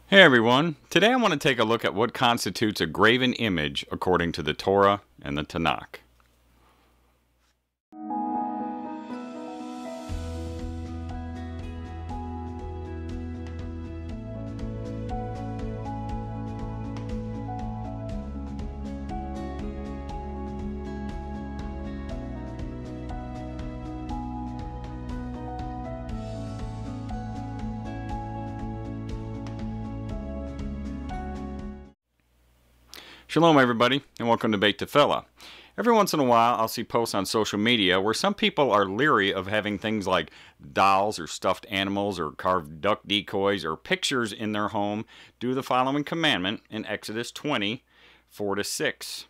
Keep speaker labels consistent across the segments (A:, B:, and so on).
A: Hey everyone, today I want to take a look at what constitutes a graven image according to the Torah and the Tanakh. Shalom everybody, and welcome to Beit Tefillah. Every once in a while I'll see posts on social media where some people are leery of having things like dolls or stuffed animals or carved duck decoys or pictures in their home due to the following commandment in Exodus 20, 4-6.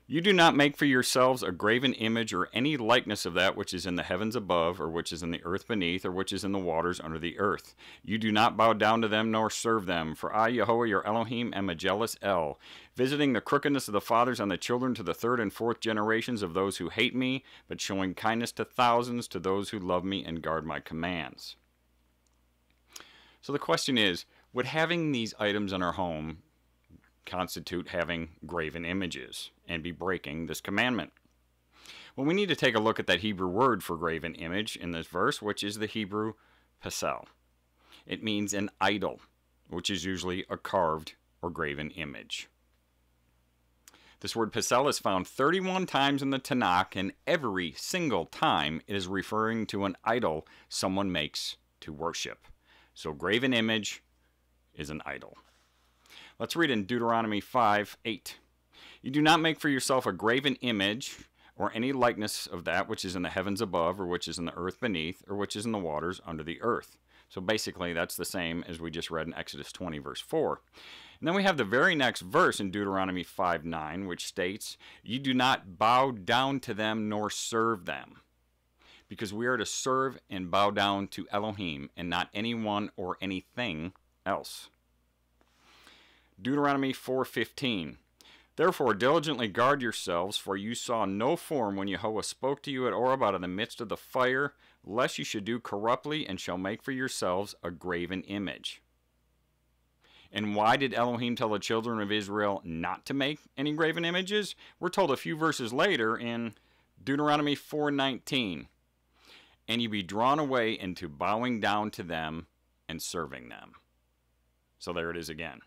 A: You do not make for yourselves a graven image or any likeness of that which is in the heavens above, or which is in the earth beneath, or which is in the waters under the earth. You do not bow down to them nor serve them, for I, Yehovah your Elohim, am a jealous El, visiting the crookedness of the fathers on the children to the third and fourth generations of those who hate me, but showing kindness to thousands to those who love me and guard my commands. So the question is, would having these items in our home constitute having graven images and be breaking this commandment? Well, we need to take a look at that Hebrew word for graven image in this verse, which is the Hebrew pesel. It means an idol, which is usually a carved or graven image. This word pesel is found 31 times in the Tanakh, and every single time it is referring to an idol someone makes to worship. So graven image is an idol. Let's read in Deuteronomy 5:8. You do not make for yourself a graven image or any likeness of that which is in the heavens above, or which is in the earth beneath, or which is in the waters under the earth. So basically that's the same as we just read in Exodus 20 verse 4. And then we have the very next verse in Deuteronomy 5:9, which states, you do not bow down to them nor serve them, because we are to serve and bow down to Elohim and not anyone or anything else. Deuteronomy 4:15. Therefore diligently guard yourselves, for you saw no form when Yehovah spoke to you at Oreb out of the midst of the fire, lest you should do corruptly and shall make for yourselves a graven image. And why did Elohim tell the children of Israel not to make any graven images? We're told a few verses later in Deuteronomy 4:19. And you be drawn away into bowing down to them and serving them. So there it is again.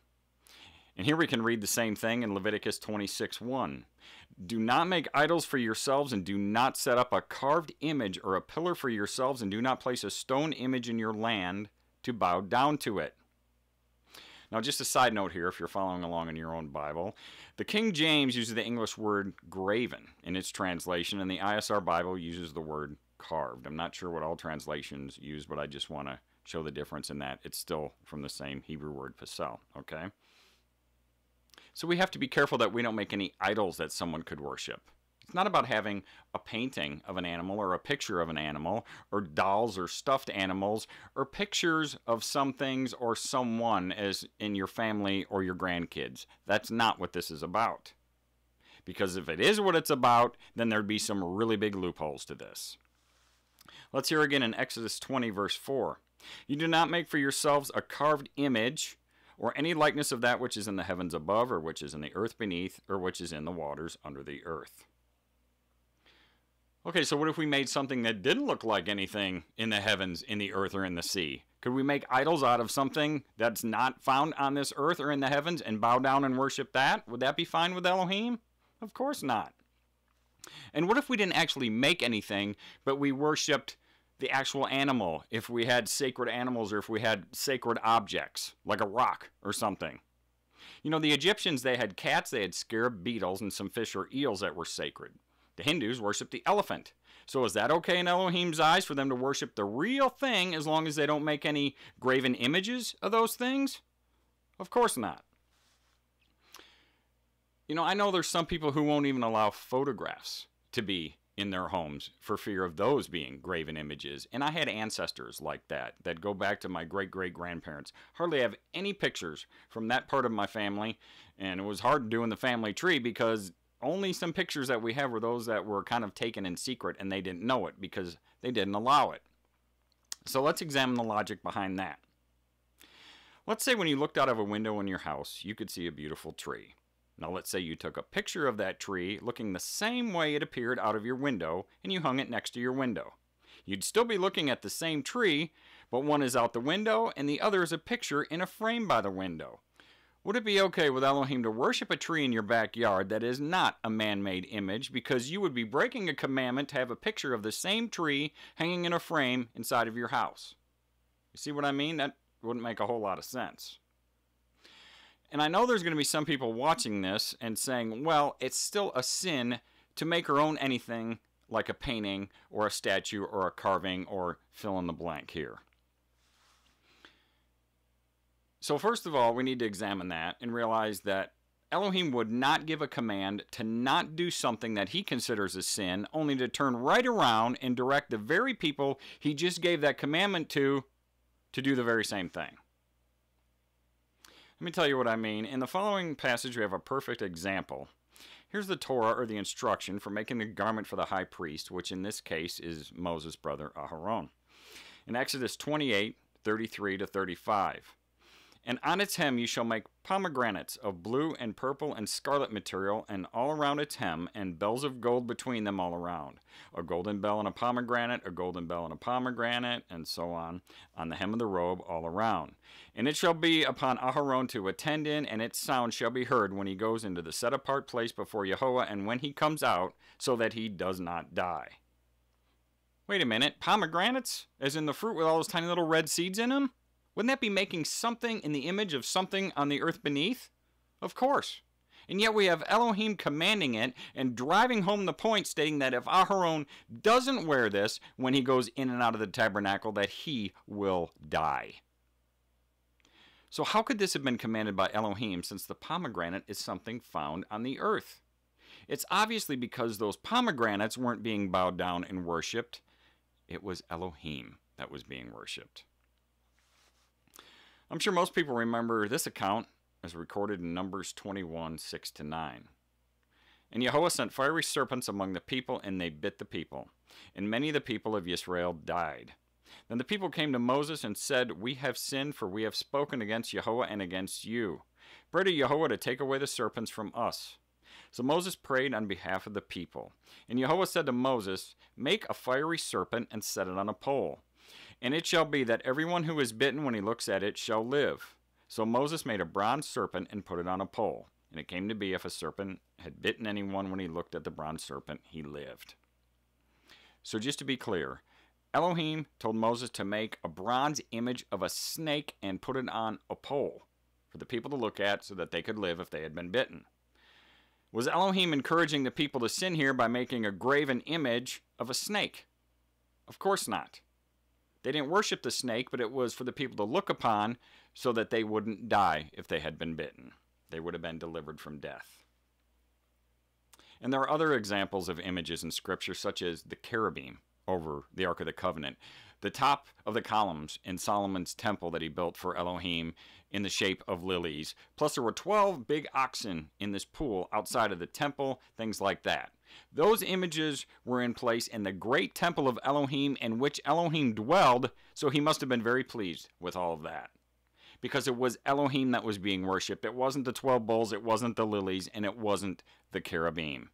A: And here we can read the same thing in Leviticus 26:1. Do not make idols for yourselves, and do not set up a carved image or a pillar for yourselves, and do not place a stone image in your land to bow down to it. Now, just a side note here, if you're following along in your own Bible, the King James uses the English word graven in its translation, and the ISR Bible uses the word carved. I'm not sure what all translations use, but I just want to show the difference in that. It's still from the same Hebrew word pesel, okay? So we have to be careful that we don't make any idols that someone could worship. It's not about having a painting of an animal or a picture of an animal or dolls or stuffed animals or pictures of some things or someone as in your family or your grandkids. That's not what this is about. Because if it is what it's about, then there'd be some really big loopholes to this. Let's hear again in Exodus 20 verse 4. You do not make for yourselves a carved image or any likeness of that which is in the heavens above, or which is in the earth beneath, or which is in the waters under the earth. Okay, so what if we made something that didn't look like anything in the heavens, in the earth, or in the sea? Could we make idols out of something that's not found on this earth or in the heavens and bow down and worship that? Would that be fine with Elohim? Of course not. And what if we didn't actually make anything, but we worshipped the actual animal, if we had sacred animals or if we had sacred objects, like a rock or something? You know, the Egyptians, they had cats, they had scarab beetles, and some fish or eels that were sacred. The Hindus worshiped the elephant. So is that okay in Elohim's eyes for them to worship the real thing as long as they don't make any graven images of those things? Of course not. You know, I know there's some people who won't even allow photographs to be in their homes for fear of those being graven images. And I had ancestors like that go back to my great-great-grandparents. Hardly have any pictures from that part of my family, and it was hard to do in the family tree because only some pictures that we have were those that were kind of taken in secret, and they didn't know it because they didn't allow it. So let's examine the logic behind that. Let's say when you looked out of a window in your house, you could see a beautiful tree. Now let's say you took a picture of that tree looking the same way it appeared out of your window and you hung it next to your window. You'd still be looking at the same tree, but one is out the window and the other is a picture in a frame by the window. Would it be okay with Elohim to worship a tree in your backyard that is not a man-made image because you would be breaking a commandment to have a picture of the same tree hanging in a frame inside of your house? You see what I mean? That wouldn't make a whole lot of sense. And I know there's going to be some people watching this and saying, well, it's still a sin to make or own anything like a painting or a statue or a carving or fill in the blank here. So first of all, we need to examine that and realize that Elohim would not give a command to not do something that he considers a sin, only to turn right around and direct the very people he just gave that commandment to do the very same thing. Let me tell you what I mean. In the following passage, we have a perfect example. Here's the Torah, or the instruction, for making a garment for the high priest, which in this case is Moses' brother Aharon. In Exodus 28:33-35. And on its hem you shall make pomegranates of blue and purple and scarlet material, and all around its hem, and bells of gold between them all around. A golden bell and a pomegranate, a golden bell and a pomegranate, and so on the hem of the robe all around. And it shall be upon Aharon to attend in, and its sound shall be heard when he goes into the set-apart place before Yehovah, and when he comes out, so that he does not die. Wait a minute, pomegranates? As in the fruit with all those tiny little red seeds in them? Wouldn't that be making something in the image of something on the earth beneath? Of course. And yet we have Elohim commanding it and driving home the point, stating that if Aharon doesn't wear this when he goes in and out of the tabernacle, that he will die. So how could this have been commanded by Elohim, since the pomegranate is something found on the earth? It's obviously because those pomegranates weren't being bowed down and worshipped. It was Elohim that was being worshipped. I'm sure most people remember this account as recorded in Numbers 21:6-9. And Yehovah sent fiery serpents among the people, and they bit the people. And many of the people of Israel died. Then the people came to Moses and said, We have sinned, for we have spoken against Yehovah and against you. Pray to Yehovah to take away the serpents from us. So Moses prayed on behalf of the people. And Yehovah said to Moses, Make a fiery serpent and set it on a pole. And it shall be that everyone who is bitten when he looks at it shall live. So Moses made a bronze serpent and put it on a pole. And it came to be, if a serpent had bitten anyone when he looked at the bronze serpent, he lived. So just to be clear, Elohim told Moses to make a bronze image of a snake and put it on a pole for the people to look at so that they could live if they had been bitten. Was Elohim encouraging the people to sin here by making a graven image of a snake? Of course not. They didn't worship the snake, but it was for the people to look upon so that they wouldn't die if they had been bitten. They would have been delivered from death. And there are other examples of images in Scripture, such as the cherubim over the Ark of the Covenant, the top of the columns in Solomon's temple that he built for Elohim in the shape of lilies. Plus there were 12 big oxen in this pool outside of the temple, things like that. Those images were in place in the great temple of Elohim in which Elohim dwelled, so he must have been very pleased with all of that. Because it was Elohim that was being worshipped. It wasn't the 12 bulls, it wasn't the lilies, and it wasn't the cherubim.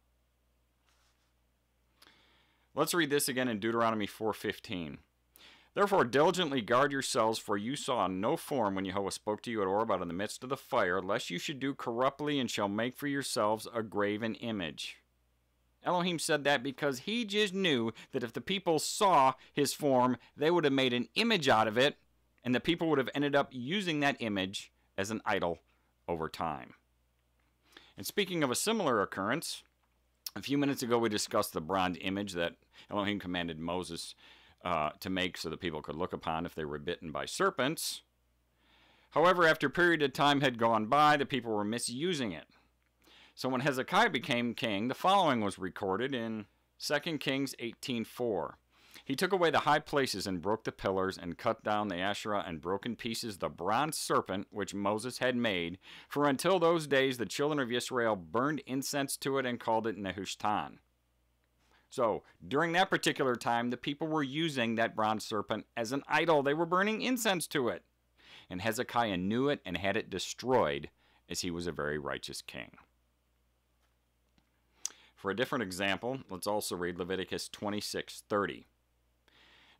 A: Let's read this again in Deuteronomy 4:15. Therefore diligently guard yourselves, for you saw no form when Yehovah spoke to you at Oreb out in the midst of the fire, lest you should do corruptly and shall make for yourselves a graven image. Elohim said that because he just knew that if the people saw his form, they would have made an image out of it, and the people would have ended up using that image as an idol over time. And speaking of a similar occurrence, a few minutes ago we discussed the bronze image that Elohim commanded Moses to make so that people could look upon if they were bitten by serpents. However, after a period of time had gone by, the people were misusing it. So when Hezekiah became king, the following was recorded in 2 Kings 18:4. He took away the high places and broke the pillars and cut down the Asherah and broke in pieces the bronze serpent which Moses had made. For until those days the children of Israel burned incense to it and called it Nehushtan. So during that particular time, the people were using that bronze serpent as an idol. They were burning incense to it. And Hezekiah knew it and had it destroyed, as he was a very righteous king. For a different example, let's also read Leviticus 26:30.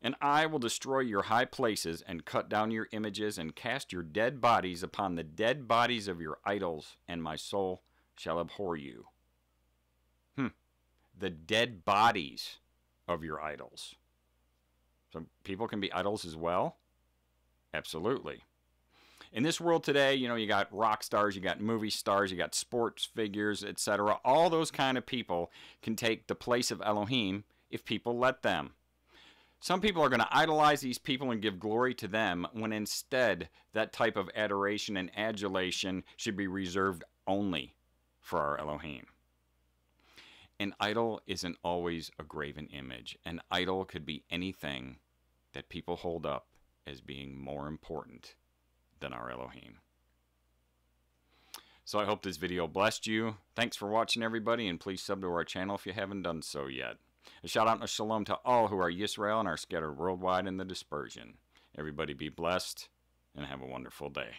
A: And I will destroy your high places and cut down your images and cast your dead bodies upon the dead bodies of your idols, and my soul shall abhor you. The dead bodies of your idols. So people can be idols as well? Absolutely. In this world today, you got rock stars, you got movie stars, you got sports figures, etc. All those kind of people can take the place of Elohim if people let them. Some people are going to idolize these people and give glory to them, when instead that type of adoration and adulation should be reserved only for our Elohim. An idol isn't always a graven image. An idol could be anything that people hold up as being more important than our Elohim. So I hope this video blessed you. Thanks for watching, everybody, and please sub to our channel if you haven't done so yet. A shout out and a shalom to all who are Yisrael and are scattered worldwide in the dispersion. Everybody be blessed and have a wonderful day.